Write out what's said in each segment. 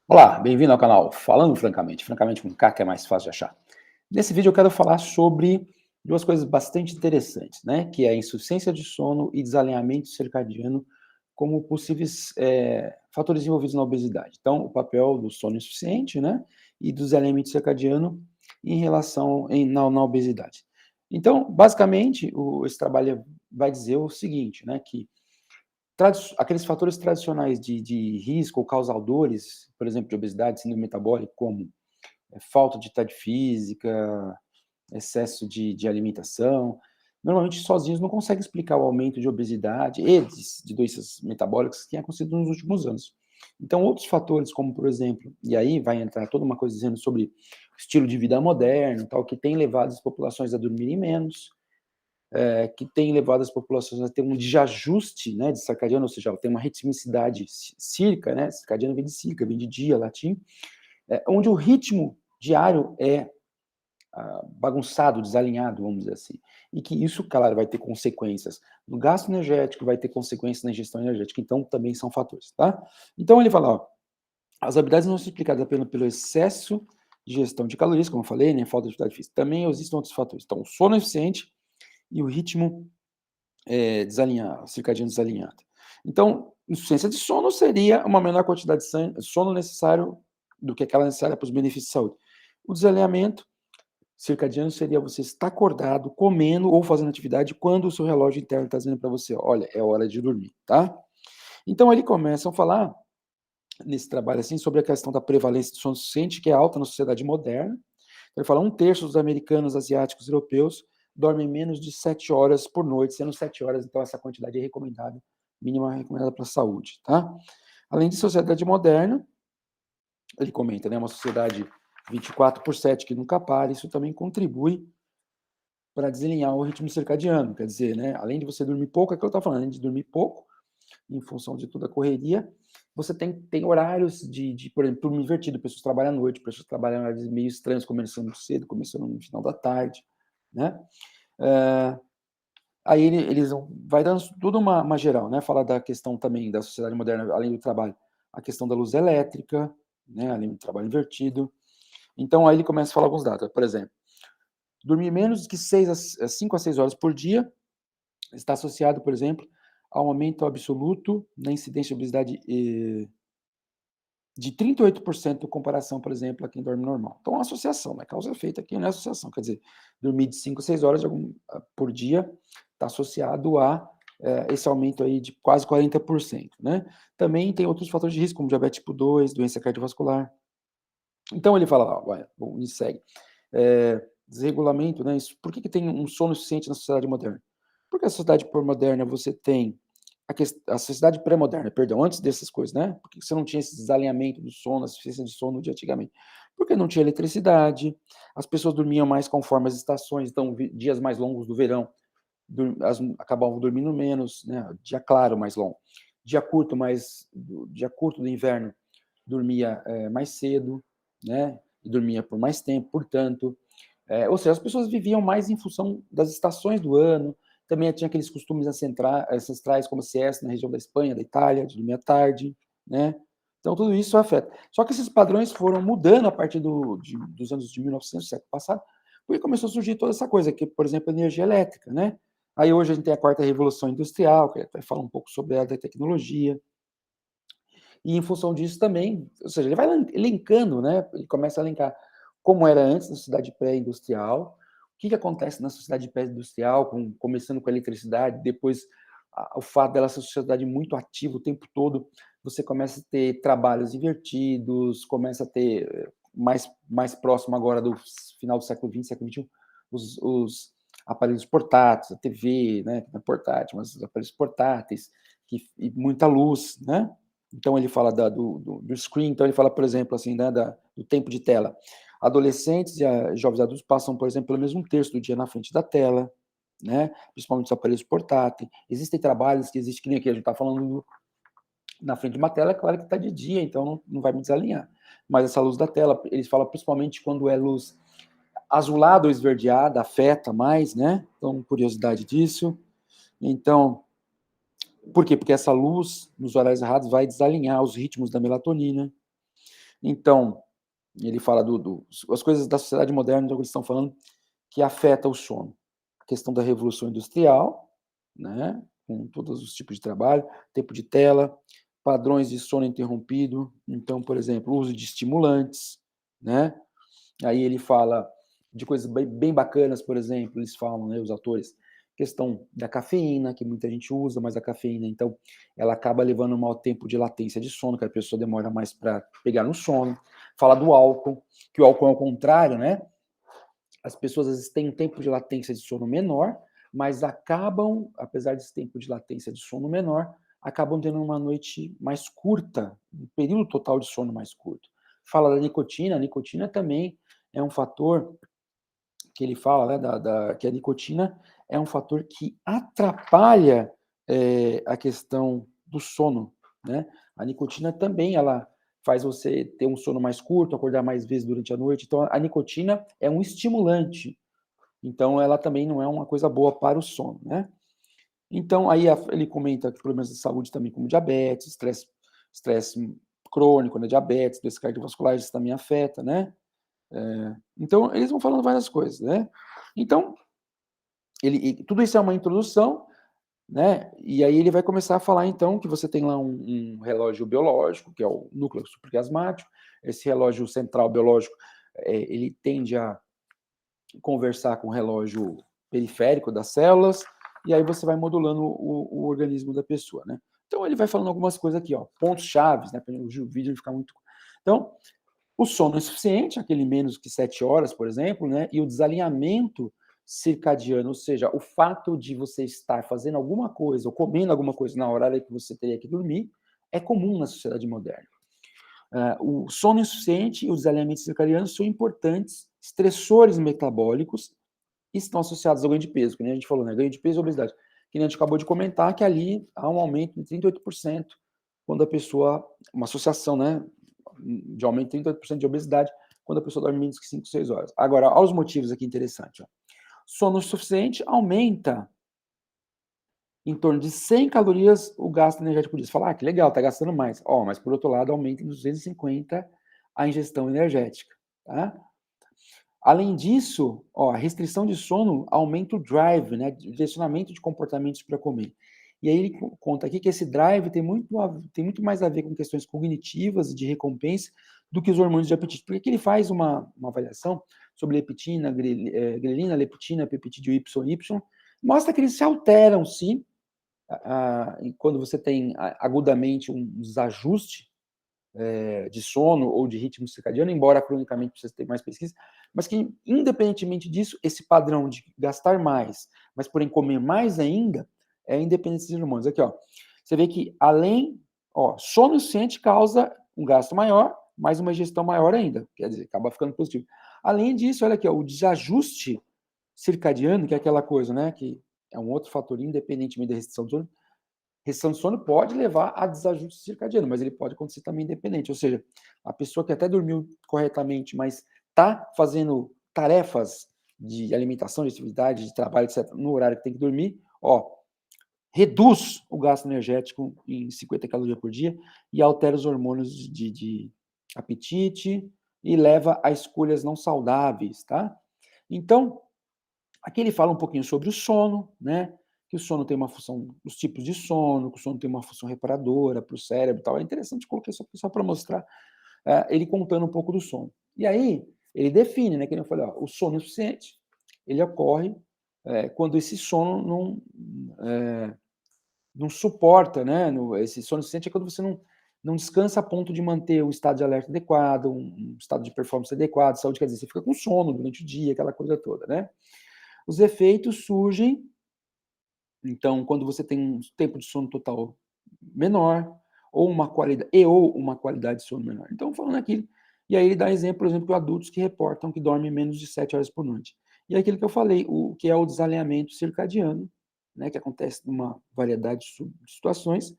Olá, bem-vindo ao canal Falando Francamente, francamente com K, que é mais fácil de achar. Nesse vídeo eu quero falar sobre duas coisas bastante interessantes, né? Que é a insuficiência de sono e desalinhamento circadiano como possíveis fatores envolvidos na obesidade. Então, o papel do sono insuficiente, né? E do desalinhamento circadiano em relação na obesidade. Então, basicamente, esse trabalho vai dizer o seguinte, né? Que aqueles fatores tradicionais de risco ou causadores, por exemplo, de obesidade, síndrome metabólica, como falta de atividade física, excesso de alimentação, normalmente sozinhos não conseguem explicar o aumento de obesidade e de doenças metabólicas que tem acontecido nos últimos anos. Então, outros fatores, como por exemplo, e aí vai entrar toda uma coisa dizendo sobre o estilo de vida moderno, tal, que tem levado as populações a dormirem menos, que tem levado as populações a ter um desajuste, né, de circadiano, ou seja, tem uma ritmicidade círca, né, circadiano vem de círca, vem de dia, latim, onde o ritmo diário é bagunçado, desalinhado, vamos dizer assim. E que isso, claro, vai ter consequências no gasto energético, vai ter consequências na ingestão energética, então também são fatores, tá? Então ele fala, ó, as habilidades não são explicadas apenas pelo excesso de gestão de calorias, como eu falei, né, falta de atividade física. Também existem outros fatores. Então, o sono eficiente e o ritmo desalinhado, circadiano desalinhado. Então, insuficiência de sono seria uma menor quantidade de sono necessário do que aquela necessária para os benefícios de saúde. O desalinhamento circadiano seria você estar acordado, comendo ou fazendo atividade quando o seu relógio interno está dizendo para você, olha, é hora de dormir, tá? Então, eles começam a falar, nesse trabalho assim, sobre a questão da prevalência do sono suficiente, que é alta na sociedade moderna. Ele fala, 1/3 dos americanos, asiáticos e europeus dormem menos de 7 horas por noite, sendo 7 horas, então, essa quantidade é recomendada, mínima recomendada para a saúde, tá? Além de sociedade moderna, ele comenta, né, uma sociedade 24/7 que nunca para, isso também contribui para desalinhar o ritmo circadiano, quer dizer, né, além de você dormir pouco, é o que eu estava falando, além de dormir pouco, em função de toda a correria, você tem horários por exemplo, turno invertido, pessoas trabalham à noite, pessoas trabalham em horários meio estranhos, começando cedo, começando no final da tarde, né? Aí eles vai dando tudo uma geral, né? Fala da questão também da sociedade moderna, além do trabalho, a questão da luz elétrica, né? Além do trabalho invertido. Então aí ele começa a falar alguns dados, por exemplo, dormir menos que 5 a 6 horas por dia está associado, por exemplo, a um aumento absoluto na incidência de obesidade de 38% em comparação, por exemplo, a quem dorme normal. Então, é uma associação, né? Causa e efeito aqui não é associação. Quer dizer, dormir de 5 a 6 horas por dia está associado a esse aumento aí de quase 40%, né? Também tem outros fatores de risco, como diabetes tipo 2, doença cardiovascular. Então, ele fala lá, olha, bom, e segue. Desregulamento, né? Por que tem um sono suficiente na sociedade moderna? Porque a sociedade moderna você tem a sociedade pré-moderna, perdão, antes dessas coisas, né? Por que você não tinha esse desalinhamento do sono, a suficiência de sono de antigamente? Porque não tinha eletricidade, as pessoas dormiam mais conforme as estações, então dias mais longos do verão, acabavam dormindo menos, né? Dia claro mais longo. Dia curto do inverno, dormia mais cedo, né? E dormia por mais tempo, portanto, ou seja, as pessoas viviam mais em função das estações do ano, também tinha aqueles costumes ancestrais, como a siesta na região da Espanha, da Itália, de dormir à tarde, né? Então, tudo isso afeta. Só que esses padrões foram mudando a partir dos anos de 1900, século passado, porque começou a surgir toda essa coisa, que, por exemplo, a energia elétrica, né? Aí hoje a gente tem a quarta revolução industrial, que vai falar um pouco sobre a da tecnologia, e em função disso também, ou seja, ele vai elencando, né? Ele começa a elencar como era antes na sociedade pré-industrial, o que acontece na sociedade pré-industrial, começando com a eletricidade, depois o fato dela ser uma sociedade muito ativa o tempo todo, você começa a ter trabalhos invertidos, começa a ter mais próximo agora do final do século XX, século XXI, os aparelhos portáteis, a TV, né, não é portátil, mas os aparelhos portáteis, e muita luz, né? Então ele fala do screen, então ele fala, por exemplo, assim, né, do tempo de tela. Adolescentes e jovens adultos passam, por exemplo, pelo menos 1/3 do dia na frente da tela, né? Principalmente os aparelhos portáteis. Existem trabalhos que nem aqui a gente está falando na frente de uma tela, é claro que está de dia, então não vai me desalinhar. Mas essa luz da tela, eles falam principalmente quando é luz azulada ou esverdeada, afeta mais, né? Então, curiosidade disso. Então, por quê? Porque essa luz, nos horários errados, vai desalinhar os ritmos da melatonina. Então, ele fala as coisas da sociedade moderna, então, eles estão falando que afeta o sono. A questão da revolução industrial, né, com todos os tipos de trabalho, tempo de tela, padrões de sono interrompido, então, por exemplo, o uso de estimulantes, né, aí ele fala de coisas bem bacanas, por exemplo, eles falam, né, os autores, questão da cafeína, que muita gente usa, mas a cafeína, então, ela acaba levando um maior tempo de latência de sono, que a pessoa demora mais para pegar no sono. Fala do álcool, que o álcool é o contrário, né? As pessoas às vezes têm um tempo de latência de sono menor, mas acabam, apesar desse tempo de latência de sono menor, acabam tendo uma noite mais curta, um período total de sono mais curto. Fala da nicotina, a nicotina também é um fator que ele fala, né, que a nicotina é um fator que atrapalha a questão do sono, né? A nicotina também, ela faz você ter um sono mais curto, acordar mais vezes durante a noite. Então, a nicotina é um estimulante. Então, ela também não é uma coisa boa para o sono, né? Então, aí ele comenta que problemas de saúde também, como diabetes, estresse crônico, né, diabetes, doenças cardiovasculares, isso também afeta, né? Então, eles vão falando várias coisas, né? Então, tudo isso é uma introdução, né? E aí ele vai começar a falar, então, que você tem lá um relógio biológico, que é o núcleo supraquiasmático. Esse relógio central biológico, ele tende a conversar com o relógio periférico das células, e aí você vai modulando o organismo da pessoa, né? Então, ele vai falando algumas coisas aqui, ó, pontos chaves, né? Para o vídeo não ficar muito... Então, o sono insuficiente, aquele menos que 7 horas, por exemplo, né? E o desalinhamento circadiano, ou seja, o fato de você estar fazendo alguma coisa ou comendo alguma coisa na hora que você teria que dormir, é comum na sociedade moderna. O sono insuficiente e o desalinhamento circadiano são importantes estressores metabólicos e estão associados ao ganho de peso, que nem a gente falou, né? Ganho de peso e obesidade. Que nem a gente acabou de comentar, que ali há um aumento de 38% quando a pessoa, uma associação, né, de aumento de 38% de obesidade quando a pessoa dorme menos que 5, 6 horas. Agora, olha os motivos aqui interessantes. Ó. Sono suficiente aumenta em torno de 100 calorias o gasto energético por dia. Você fala, que legal, tá gastando mais. Mas por outro lado, aumenta em 250 a ingestão energética. Tá? Além disso, a restrição de sono aumenta o drive, né, direcionamento de comportamentos para comer. E aí ele conta aqui que esse drive tem muito mais a ver com questões cognitivas e de recompensa do que os hormônios de apetite. Porque aqui ele faz uma avaliação sobre leptina, grelina, leptina, peptídeo YY, mostra que eles se alteram, sim, quando você tem agudamente um desajuste de sono ou de ritmo circadiano, embora cronicamente precise ter mais pesquisa, mas que, independentemente disso, esse padrão de gastar mais, mas porém comer mais ainda, é independente dos hormônios. Aqui, ó, você vê que além, sono insuficiente causa um gasto maior, mais uma ingestão maior ainda, quer dizer, acaba ficando positivo. Além disso, olha aqui, ó, o desajuste circadiano, que é aquela coisa, né, que é um outro fator, independentemente da restrição do sono, restrição de sono pode levar a desajuste circadiano, mas ele pode acontecer também independente. Ou seja, a pessoa que até dormiu corretamente, mas está fazendo tarefas de alimentação, de atividade, de trabalho, etc., no horário que tem que dormir, reduz o gasto energético em 50 calorias por dia e altera os hormônios de apetite e leva a escolhas não saudáveis, tá? Então, aqui ele fala um pouquinho sobre o sono, né? Que o sono tem uma função, os tipos de sono, que o sono tem uma função reparadora para o cérebro e tal. É interessante colocar isso aqui só para mostrar ele contando um pouco do sono. E aí, ele define, né? Que eu falei, o sono insuficiente, ele ocorre quando esse sono não suporta, né? Esse sono insuficiente é quando você não descansa a ponto de manter o estado de alerta adequado, um estado de performance adequado, saúde, quer dizer, você fica com sono durante o dia, aquela coisa toda, né? Os efeitos surgem, então, quando você tem um tempo de sono total menor, ou uma qualidade de sono menor. Então, falando aqui, e aí ele dá exemplo, por exemplo, de adultos que reportam que dormem menos de 7 horas por noite. E é aquilo que eu falei, o que é o desalinhamento circadiano, né, que acontece numa variedade de situações,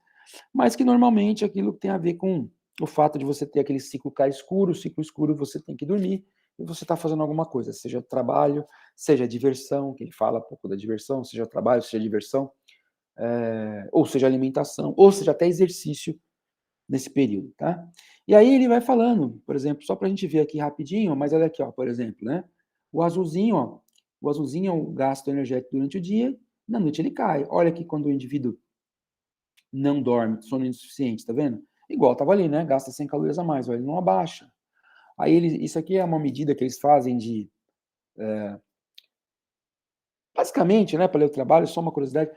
mas que normalmente é aquilo que tem a ver com o fato de você ter aquele ciclo claro-escuro, o ciclo escuro você tem que dormir, e você está fazendo alguma coisa, seja trabalho, seja diversão, que ele fala um pouco da diversão, seja trabalho, seja diversão, ou seja alimentação, ou seja até exercício, nesse período, tá? E aí ele vai falando, por exemplo, só para a gente ver aqui rapidinho, mas olha aqui, ó, por exemplo, né? O azulzinho, ó, o azulzinho é o gasto energético durante o dia, na noite ele cai. Olha aqui quando o indivíduo não dorme, sono insuficiente, tá vendo? Igual tava ali, né? Gasta 100 calorias a mais, ó, ele não abaixa. Aí isso aqui é uma medida que eles fazem de, basicamente, né, para ler o trabalho, só uma curiosidade,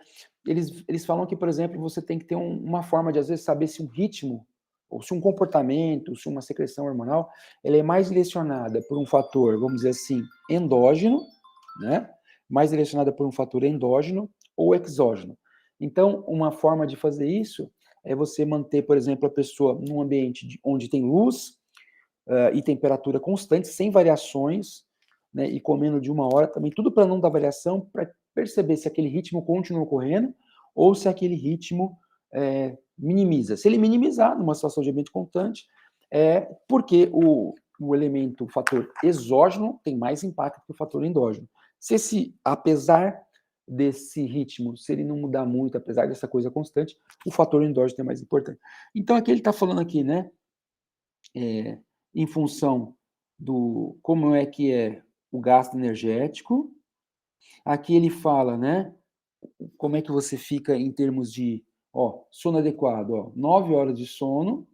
eles falam que, por exemplo, você tem que ter uma forma de, às vezes, saber se um ritmo, ou se um comportamento, se uma secreção hormonal, ela é mais direcionada por um fator, vamos dizer assim, endógeno, né? Mais direcionada por um fator endógeno ou exógeno. Então, uma forma de fazer isso é você manter, por exemplo, a pessoa num ambiente onde tem luz, e temperatura constante, sem variações, né, e comendo de 1 hora também, tudo para não dar variação, para perceber se aquele ritmo continua ocorrendo ou se aquele ritmo minimiza. Se ele minimizar numa situação de ambiente constante, é porque o elemento, o fator exógeno tem mais impacto que o fator endógeno. Apesar desse ritmo, se ele não mudar muito, apesar dessa coisa constante, o fator endógeno é mais importante. Então, aqui ele está falando aqui, né, é, em função do como é que é o gasto energético. Aqui ele fala, né, como é que você fica em termos de, ó, sono adequado, ó, 9 horas de sono,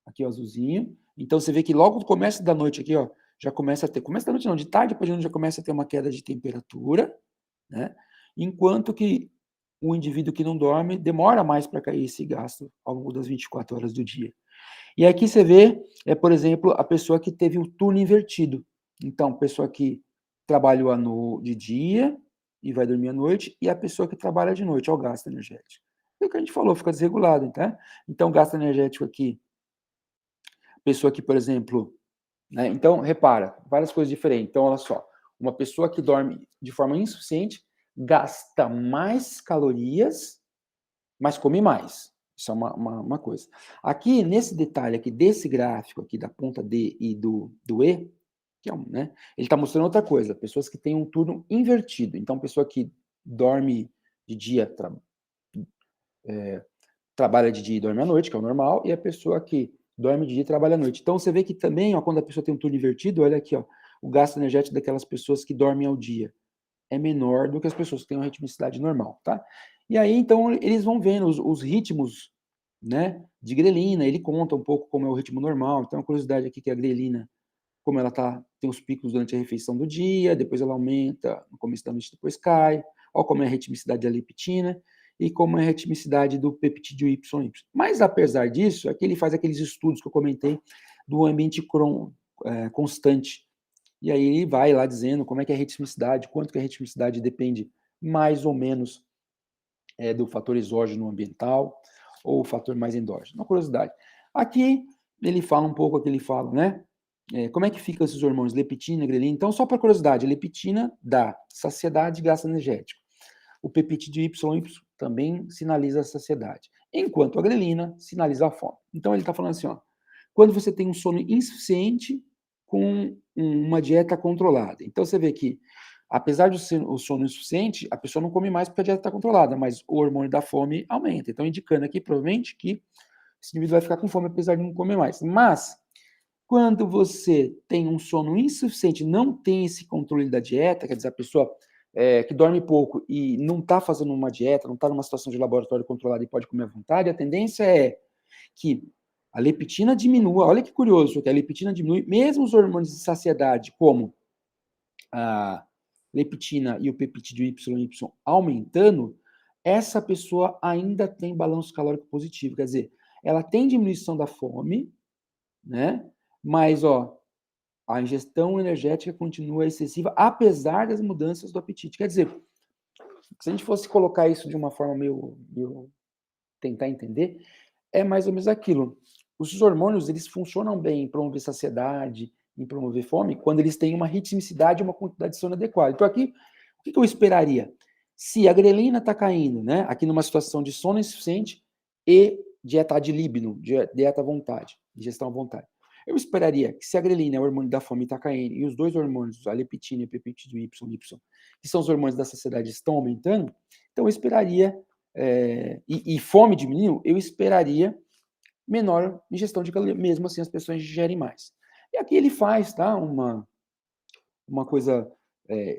aqui o azulzinho. Então você vê que logo no começo da noite aqui, ó, já começa a ter, começo da noite não, de tarde para de noite já começa a ter uma queda de temperatura, né? Enquanto que o indivíduo que não dorme demora mais para cair esse gasto ao longo das 24 horas do dia. E aqui você vê, por exemplo, a pessoa que teve o turno invertido. Então, pessoa que trabalhou de dia e vai dormir à noite, e a pessoa que trabalha de noite, é o gasto energético. É o que a gente falou, fica desregulado, tá? Então, gasto energético aqui, pessoa que, por exemplo, né? Então, repara, várias coisas diferentes. Então, olha só, uma pessoa que dorme de forma insuficiente gasta mais calorias, mas come mais. Isso é uma coisa. Aqui, nesse detalhe aqui, desse gráfico aqui, da ponta D e do E, que é né, ele está mostrando outra coisa, pessoas que têm um turno invertido. Então, pessoa que dorme de dia, trabalha de dia e dorme à noite, que é o normal, e a pessoa que dorme de dia e trabalha à noite. Então, você vê que também, ó, quando a pessoa tem um turno invertido, olha aqui, ó, o gasto energético daquelas pessoas que dormem ao dia é menor do que as pessoas que têm uma ritmicidade normal, tá? E aí, então, eles vão vendo os ritmos, né, de grelina, ele conta um pouco como é o ritmo normal. Então, a curiosidade aqui que a grelina, como ela tem os picos durante a refeição do dia, depois ela aumenta no começo da noite, depois cai. Olha como é a ritmicidade da leptina e como é a ritmicidade do peptídeo YY. Mas, apesar disso, aqui ele faz aqueles estudos que eu comentei do ambiente constante, e aí ele vai lá dizendo como é que é a ritmicidade, quanto que a ritmicidade depende mais ou menos do fator exógeno ambiental ou o fator mais endógeno. Uma curiosidade. Aqui ele fala um pouco, aqui ele fala, né? Como é que ficam esses hormônios, leptina, grelina? Então, só para curiosidade, a leptina dá saciedade e gasto energético. O peptídeo YY também sinaliza a saciedade, enquanto a grelina sinaliza a fome. Então, ele está falando assim, ó, quando você tem um sono insuficiente com uma dieta controlada. Então, você vê que, apesar de ser o sono insuficiente, a pessoa não come mais porque a dieta está controlada, mas o hormônio da fome aumenta. Então, indicando aqui, provavelmente, que esse indivíduo vai ficar com fome apesar de não comer mais. Mas, quando você tem um sono insuficiente, não tem esse controle da dieta, quer dizer, a pessoa que dorme pouco e não está fazendo uma dieta, não está numa situação de laboratório controlada e pode comer à vontade, a tendência é que a leptina diminua. Olha que curioso, que a leptina diminui, mesmo os hormônios de saciedade, como a leptina e o peptídeo YY aumentando, essa pessoa ainda tem balanço calórico positivo. Quer dizer, ela tem diminuição da fome, né? Mas, ó, a ingestão energética continua excessiva, apesar das mudanças do apetite. Quer dizer, se a gente fosse colocar isso de uma forma meio tentar entender, é mais ou menos aquilo. Os hormônios, eles funcionam bem em promover saciedade, em promover fome, quando eles têm uma ritmicidade e uma quantidade de sono adequada. Então, aqui, o que eu esperaria? Se a grelina está caindo, né, aqui numa situação de sono insuficiente e dieta ad libido, dieta à vontade, digestão à vontade. Eu esperaria que se a grelina é o hormônio da fome está caindo e os dois hormônios, a leptina e o peptídeo YY, que são os hormônios da saciedade, estão aumentando, então eu esperaria, e fome diminuiu, eu esperaria menor ingestão de caloria, mesmo assim as pessoas ingerem mais. E aqui ele faz, tá, uma coisa,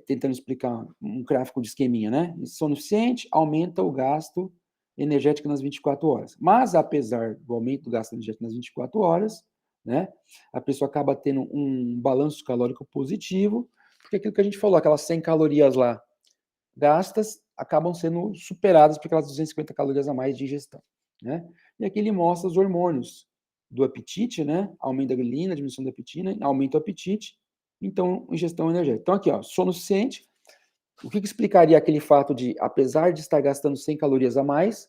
tentando explicar um gráfico de esqueminha, né? Sono eficiente aumenta o gasto energético nas 24 horas. Mas, apesar do aumento do gasto energético nas 24 horas, né, a pessoa acaba tendo um balanço calórico positivo, porque aquilo que a gente falou, aquelas 100 calorias lá gastas, acabam sendo superadas por aquelas 250 calorias a mais de ingestão, né? E aqui ele mostra os hormônios do apetite, né? Aumento da grelina, diminuição da apetite, aumento do apetite, então ingestão energética. Então aqui, ó, sono suficiente. O que explicaria aquele fato de, apesar de estar gastando 100 calorias a mais,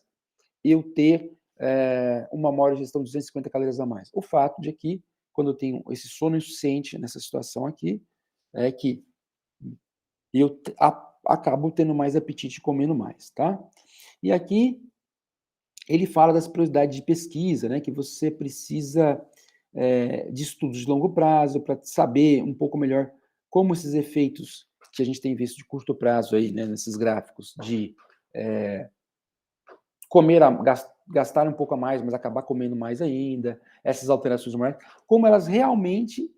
eu ter uma maior ingestão de 250 calorias a mais? O fato de que, quando eu tenho esse sono insuficiente nessa situação aqui, é que eu acabo tendo mais apetite e comendo mais, tá? E aqui ele fala das prioridades de pesquisa, né, que você precisa de estudos de longo prazo para saber um pouco melhor como esses efeitos que a gente tem visto de curto prazo aí, né, nesses gráficos de comer, gastar um pouco a mais, mas acabar comendo mais ainda, essas alterações hormonais, como elas realmente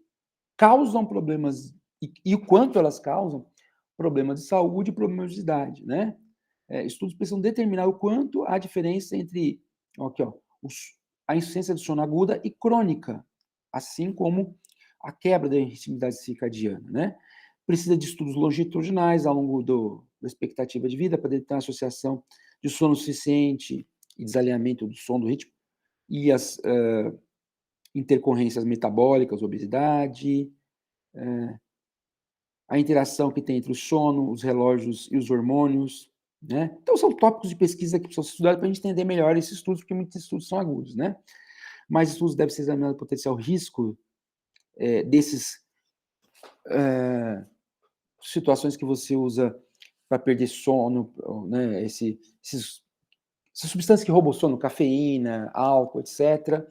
causam problemas e o quanto elas causam problemas de saúde e problemas de idade, né? Estudos precisam determinar o quanto há diferença entre aqui, ó, a insuficiência do sono aguda e crônica, assim como a quebra da ritmidade circadiana, né? Precisa de estudos longitudinais ao longo da expectativa de vida para determinar a associação de sono suficiente e desalinhamento do sono do ritmo e as intercorrências metabólicas, obesidade, a interação que tem entre o sono, os relógios e os hormônios, né? Então, são tópicos de pesquisa que precisam ser estudados para a gente entender melhor esses estudos, porque muitos estudos são agudos, né? Mas estudos devem ser examinados o potencial risco desses situações que você usa para perder sono, né? Essas substâncias que roubam o sono, cafeína, álcool, etc.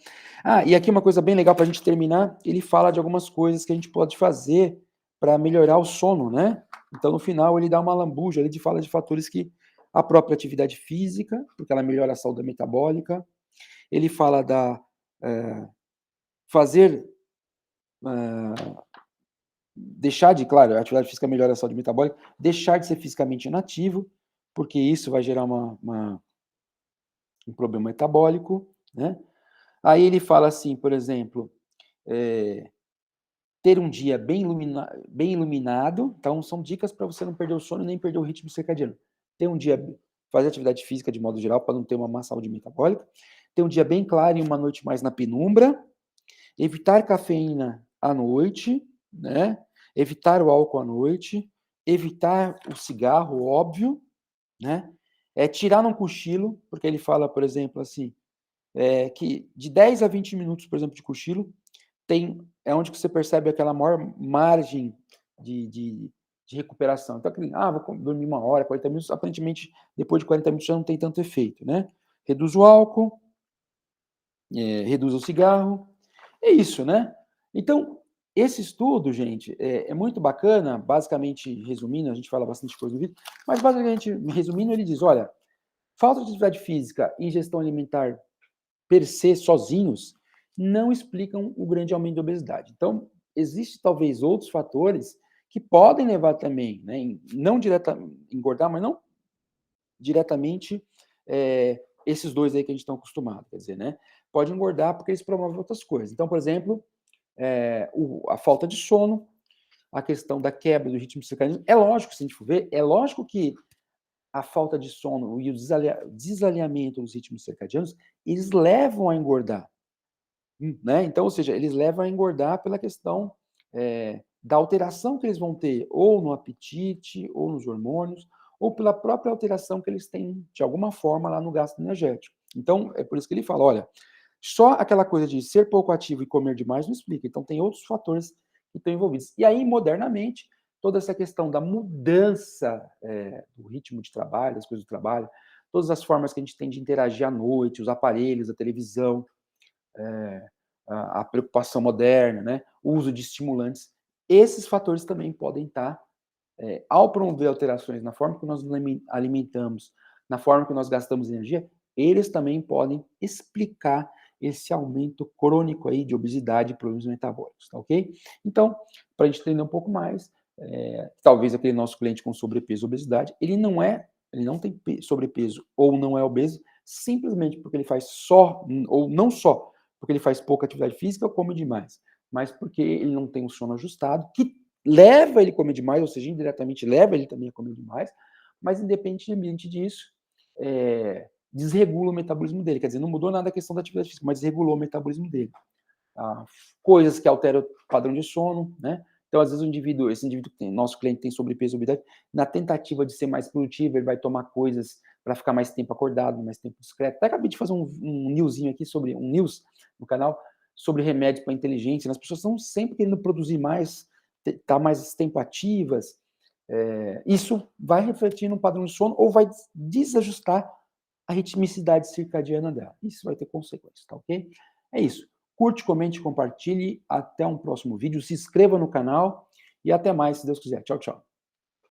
E aqui uma coisa bem legal para a gente terminar, ele fala de algumas coisas que a gente pode fazer para melhorar o sono, né? Então, no final, ele dá uma lambuja, ele fala de fatores que a própria atividade física, porque ela melhora a saúde metabólica, ele fala da fazer, deixar de, claro, a atividade física melhora a saúde metabólica, deixar de ser fisicamente inativo, porque isso vai gerar um problema metabólico, né? Aí ele fala assim, por exemplo, ter um dia bem iluminado, então são dicas para você não perder o sono e nem perder o ritmo circadiano. Ter um dia, fazer atividade física de modo geral, para não ter uma má saúde metabólica. Ter um dia bem claro e uma noite mais na penumbra. Evitar cafeína à noite, né? Evitar o álcool à noite. Evitar o cigarro, óbvio, né? Tirar um cochilo, porque ele fala, por exemplo, assim, que de 10 a 20 minutos, por exemplo, de cochilo, é onde que você percebe aquela maior margem de recuperação. Então, vou dormir 1 hora, 40 minutos, aparentemente, depois de 40 minutos já não tem tanto efeito, né? Reduz o álcool, reduz o cigarro, é isso, né? Então, esse estudo, gente, é muito bacana, basicamente, resumindo, a gente fala bastante coisa no vídeo, mas basicamente, resumindo, ele diz, olha, falta de atividade física e ingestão alimentar per se, sozinhos, não explicam o grande aumento da obesidade. Então, existem talvez outros fatores que podem levar também, né, não diretamente, engordar, mas não diretamente esses dois aí que a gente está acostumado, quer dizer, né? Pode engordar porque eles promovem outras coisas. Então, por exemplo, a falta de sono, a questão da quebra do ritmo circadiano. É lógico, se a gente for ver, é lógico que a falta de sono e o desalinhamento dos ritmos circadianos, eles levam a engordar, né? Então, ou seja, eles levam a engordar pela questão da alteração que eles vão ter, ou no apetite, ou nos hormônios, ou pela própria alteração que eles têm, de alguma forma, lá no gasto energético. Então, é por isso que ele fala, olha, só aquela coisa de ser pouco ativo e comer demais não explica. Então, tem outros fatores que estão envolvidos. E aí, modernamente, toda essa questão da mudança do ritmo de trabalho, das coisas do trabalho, todas as formas que a gente tem de interagir à noite, os aparelhos, a televisão, a preocupação moderna, né, o uso de estimulantes, esses fatores também podem estar, ao promover alterações na forma que nós nos alimentamos, na forma que nós gastamos energia, eles também podem explicar esse aumento crônico aí de obesidade e problemas metabólicos, tá ok? Então, para a gente entender um pouco mais, talvez aquele nosso cliente com sobrepeso ou obesidade, ele não tem sobrepeso ou não é obeso, simplesmente porque ele faz só, ou não só, porque ele faz pouca atividade física ou come demais, mas porque ele não tem um sono ajustado, que leva ele a comer demais, ou seja, indiretamente leva ele também a comer demais, mas independente disso, desregula o metabolismo dele, quer dizer, não mudou nada a questão da atividade física, mas desregulou o metabolismo dele. Coisas que alteram o padrão de sono, né? Então, às vezes, esse indivíduo que tem, nosso cliente tem sobrepeso, obesidade, na tentativa de ser mais produtivo, ele vai tomar coisas para ficar mais tempo acordado, mais tempo discreto. Até acabei de fazer um newsinho aqui um news no canal sobre remédios para inteligência. As pessoas estão sempre querendo produzir mais, estar mais tempo ativas. Isso vai refletir no padrão de sono ou vai desajustar a ritmicidade circadiana dela. Isso vai ter consequências, tá ok? É isso. Curte, comente, compartilhe. Até um próximo vídeo. Se inscreva no canal e até mais, se Deus quiser. Tchau, tchau.